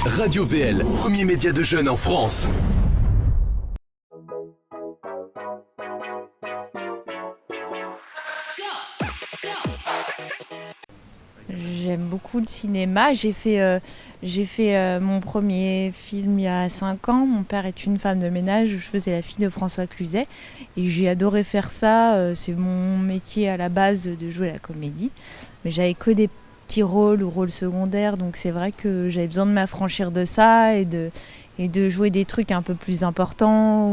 Radio VL, premier média de jeunes en France. J'aime beaucoup le cinéma. J'ai fait mon premier film il y a 5 ans. Mon père est une femme de ménage où je faisais la fille de François Cluzet. Et j'ai adoré faire ça. C'est mon métier à la base de jouer la comédie. Mais j'avais que des petits rôles ou rôles secondaires. Donc c'est vrai que j'avais besoin de m'affranchir de ça et de jouer des trucs un peu plus importants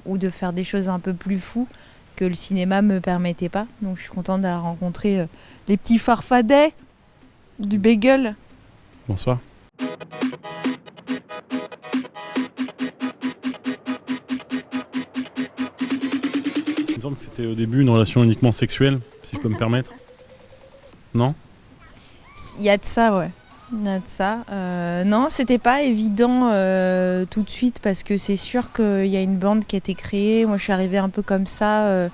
ou de faire des choses un peu plus fous que le cinéma me permettait pas. Donc je suis contente d'avoir rencontré les petits farfadets du bagel. Bonsoir. Il me semble que c'était au début une relation uniquement sexuelle, si je peux me permettre. Non ? Il y a de ça, ouais. Il y a de ça. Non, c'était pas évident tout de suite parce que c'est sûr qu'il y a une bande qui a été créée. Moi, je suis arrivée un peu comme ça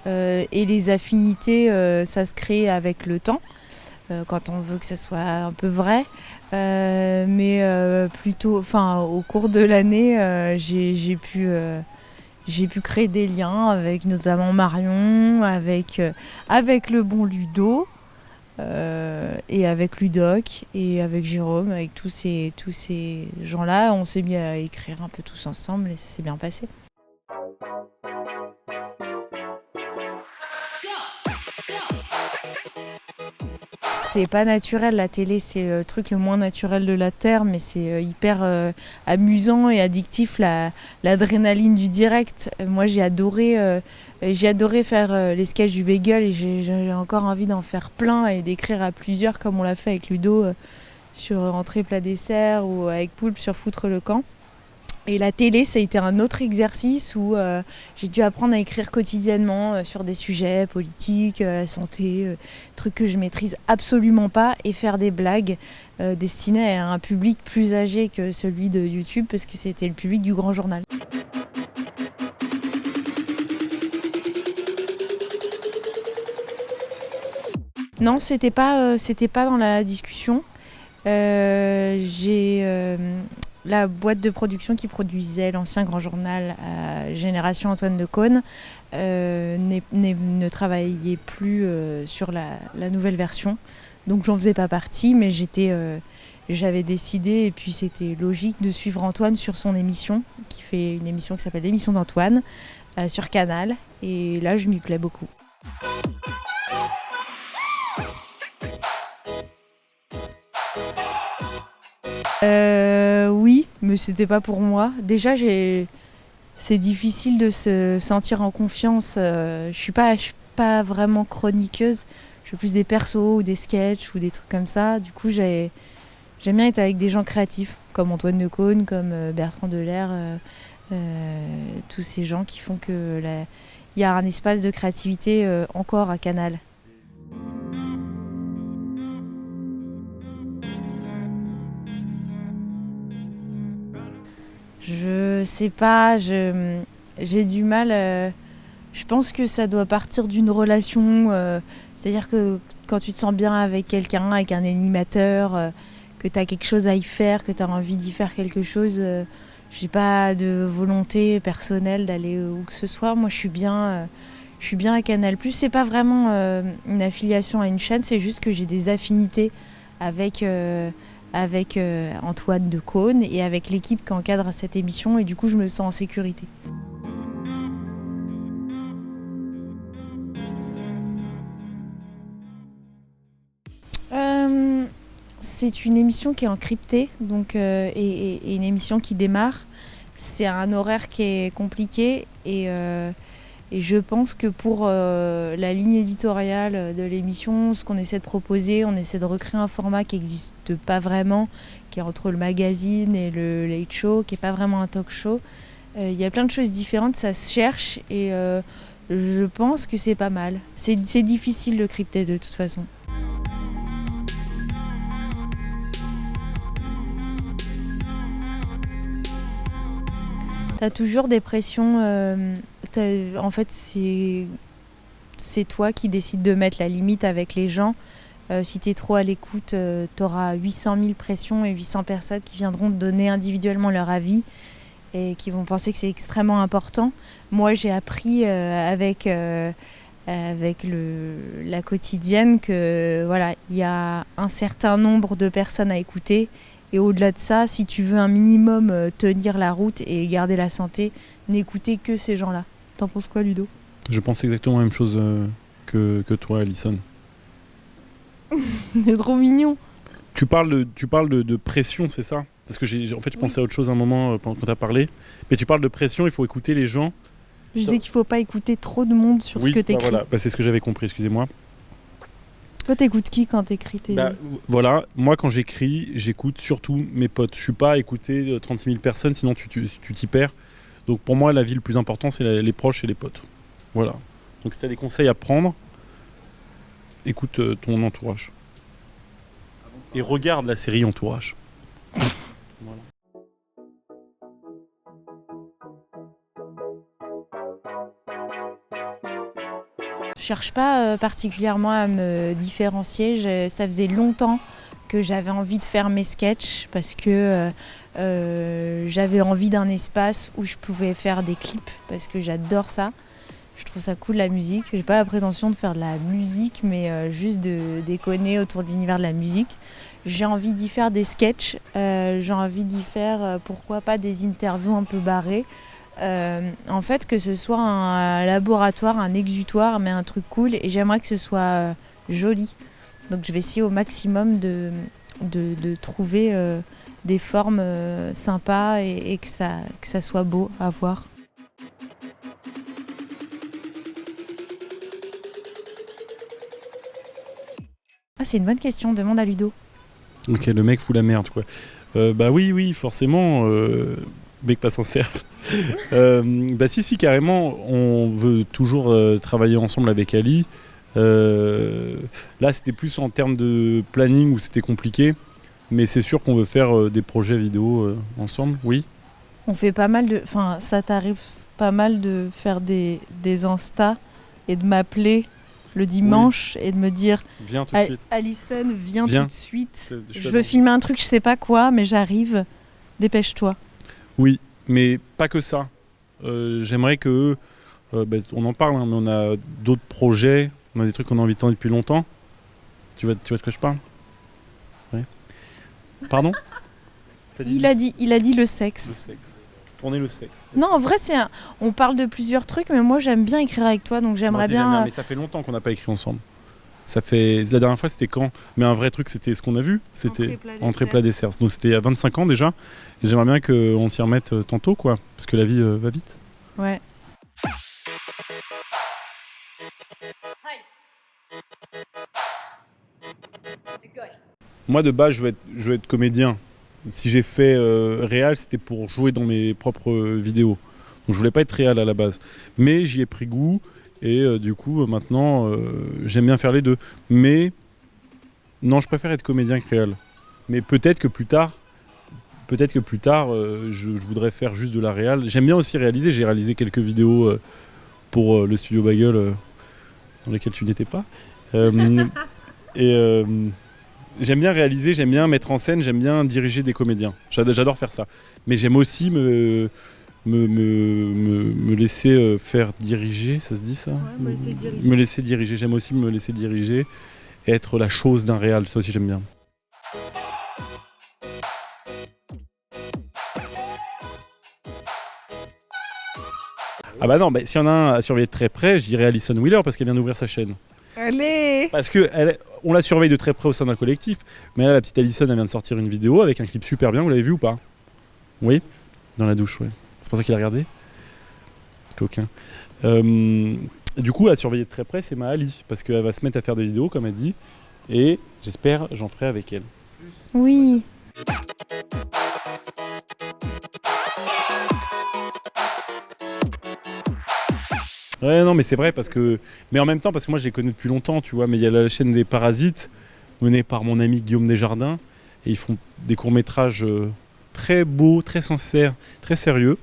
et les affinités, ça se crée avec le temps. Quand on veut que ça soit un peu vrai. Mais plutôt, au cours de l'année, j'ai pu créer des liens avec notamment Marion, avec le bon Ludo, et avec Ludoc, et avec Jérôme, avec tous ces gens-là. On s'est mis à écrire un peu tous ensemble et ça s'est bien passé. C'est pas naturel, la télé, c'est le truc le moins naturel de la Terre, mais c'est hyper amusant et addictif, l'adrénaline du direct. Moi, j'ai adoré faire les sketchs du bagel et j'ai encore envie d'en faire plein et d'écrire à plusieurs, comme on l'a fait avec Ludo sur Entrée plat dessert ou avec Poulpe sur Foutre le camp. Et la télé, ça a été un autre exercice où j'ai dû apprendre à écrire quotidiennement sur des sujets politiques, santé, trucs que je maîtrise absolument pas, et faire des blagues destinées à un public plus âgé que celui de YouTube, parce que c'était le public du Grand Journal. Non, c'était pas dans la discussion. La boîte de production qui produisait l'ancien Grand Journal Génération Antoine de Caunes ne travaillait plus sur la nouvelle version. Donc j'en faisais pas partie, mais j'avais décidé, et puis c'était logique, de suivre Antoine sur son émission, qui fait une émission qui s'appelle l'émission d'Antoine, sur Canal. Et là, je m'y plais beaucoup. Oui, mais c'était pas pour moi. Déjà, c'est difficile de se sentir en confiance. Je suis pas vraiment chroniqueuse. Je fais plus des persos ou des sketchs ou des trucs comme ça. Du coup, j'aime bien être avec des gens créatifs, comme Antoine de Caunes, comme Bertrand Delair, tous ces gens qui font que il y a un espace de créativité encore à Canal. Je sais pas, j'ai du mal. Je pense que ça doit partir d'une relation. C'est-à-dire que quand tu te sens bien avec quelqu'un, avec un animateur, que tu as quelque chose à y faire, que tu as envie d'y faire quelque chose, j'ai pas de volonté personnelle d'aller où que ce soit. Moi, je suis bien à Canal+. C'est pas vraiment une affiliation à une chaîne, c'est juste que j'ai des affinités avec Antoine de Caunes et avec l'équipe qui encadre cette émission, et du coup je me sens en sécurité. C'est une émission qui est encryptée, donc, et une émission qui démarre. C'est un horaire qui est compliqué et je pense que pour la ligne éditoriale de l'émission, ce qu'on essaie de proposer, on essaie de recréer un format qui n'existe pas vraiment, qui est entre le magazine et le late show, qui n'est pas vraiment un talk show. Il y a plein de choses différentes, ça se cherche, et je pense que c'est pas mal. C'est difficile de crypter de toute façon. T'as toujours des pressions. En fait, c'est toi qui décides de mettre la limite avec les gens. Si tu es trop à l'écoute, tu auras 800 000 pressions et 800 personnes qui viendront te donner individuellement leur avis et qui vont penser que c'est extrêmement important. Moi, j'ai appris avec la quotidienne que voilà, il y a un certain nombre de personnes à écouter. Et au-delà de ça, si tu veux un minimum tenir la route et garder la santé, n'écoutez que ces gens-là. T'en penses quoi, Ludo ? Je pense exactement la même chose que toi, Alison. C'est trop mignon. Tu parles de pression, c'est ça ? Parce que en fait, je pensais à autre chose à un moment quand tu as parlé. Mais tu parles de pression, il faut écouter les gens. Je sais qu'il faut pas écouter trop de monde sur ce que t'écris. Voilà. C'est ce que j'avais compris, excusez-moi. Toi, t'écoutes qui quand t'écris Voilà, moi quand j'écris, j'écoute surtout mes potes. Je suis pas à écouter 36 000 personnes, sinon tu t'y perds. Donc pour moi, la vie le plus important, c'est les proches et les potes. Voilà. Donc si tu as des conseils à prendre, écoute ton entourage. Et regarde la série Entourage. Voilà. Je cherche pas particulièrement à me différencier. Ça faisait longtemps que j'avais envie de faire mes sketchs parce que j'avais envie d'un espace où je pouvais faire des clips parce que j'adore ça. Je trouve ça cool la musique. J'ai pas la prétention de faire de la musique, mais juste de déconner autour de l'univers de la musique. J'ai envie d'y faire des sketchs. J'ai envie d'y faire, pourquoi pas, des interviews un peu barrées. En fait, que ce soit un laboratoire, un exutoire, mais un truc cool. Et j'aimerais que ce soit joli. Donc je vais essayer au maximum de trouver des formes sympas et que ça soit beau à voir. Ah, c'est une bonne question, demande à Ludo. Ok, le mec fout la merde, quoi. Bah oui, forcément, mec pas sincère. Si, carrément, on veut toujours travailler ensemble avec Ali. Là, c'était plus en termes de planning où c'était compliqué, mais c'est sûr qu'on veut faire des projets vidéo ensemble, oui. On fait pas mal de... Enfin, ça t'arrive pas mal de faire des Insta et de m'appeler le dimanche et de me dire viens tout de suite. Alison, viens tout de suite. Je veux filmer filmer un truc, je sais pas quoi, mais j'arrive. Dépêche-toi. Oui, mais pas que ça. J'aimerais que on en parle, hein, mais on a d'autres projets, on a des trucs qu'on a envie de tenter depuis longtemps. Tu vois de quoi je parle ? Ouais. Pardon ? Il a dit le sexe. Le sexe. Tourner le sexe. Non, en vrai, on parle de plusieurs trucs, mais moi j'aime bien écrire avec toi, donc j'aimerais bien. Mais ça fait longtemps qu'on n'a pas écrit ensemble. La dernière fois, c'était quand ? Mais un vrai truc, c'était ce qu'on a vu. C'était Entrée plat dessert. Donc c'était il y a 25 ans déjà. Et j'aimerais bien qu'on s'y remette tantôt, quoi. Parce que la vie va vite. Ouais. Moi, de base, je veux être comédien. Si j'ai fait réal, c'était pour jouer dans mes propres vidéos. Donc je voulais pas être réal à la base. Mais j'y ai pris goût. Et du coup, maintenant, j'aime bien faire les deux. Mais non, je préfère être comédien que réal. Mais peut-être que plus tard, je voudrais faire juste de la réal. J'aime bien aussi réaliser. J'ai réalisé quelques vidéos pour le studio Bagel dans lesquelles tu n'étais pas. J'aime bien réaliser, j'aime bien mettre en scène, j'aime bien diriger des comédiens. J'adore faire ça. Mais j'aime aussi me laisser faire diriger, ça se dit ça ? Ouais, me laisser diriger. J'aime aussi me laisser diriger et être la chose d'un réal, ça aussi j'aime bien. Ah bah non, s'il y en a un à surveiller de très près, je dirais Alison Wheeler parce qu'elle vient d'ouvrir sa chaîne. Allez ! Parce que on la surveille de très près au sein d'un collectif, mais là la petite Alison elle vient de sortir une vidéo avec un clip super bien, vous l'avez vu ou pas ? Oui ? Dans la douche, ouais. C'est pour ça qu'il a regardé ? Coquin. Du coup, à surveiller de très près, c'est ma Ali, parce qu'elle va se mettre à faire des vidéos, comme elle dit, et j'espère j'en ferai avec elle. Oui. Ouais, non, mais c'est vrai, mais en même temps, parce que moi je les connais depuis longtemps, tu vois, mais il y a la chaîne des Parasites, menée par mon ami Guillaume Desjardins, et ils font des courts-métrages très beaux, très sincères, très sérieux.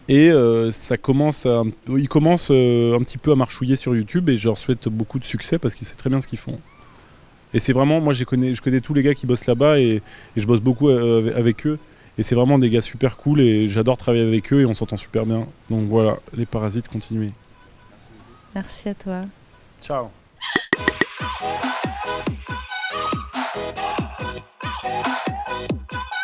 Et ils commencent un petit peu à marchouiller sur YouTube et je leur souhaite beaucoup de succès parce qu'ils savent très bien ce qu'ils font. Et c'est vraiment, moi je connais tous les gars qui bossent là-bas et je bosse beaucoup avec eux. Et c'est vraiment des gars super cool et j'adore travailler avec eux et on s'entend super bien. Donc voilà, les Parasites, continuez. Merci à toi. Ciao.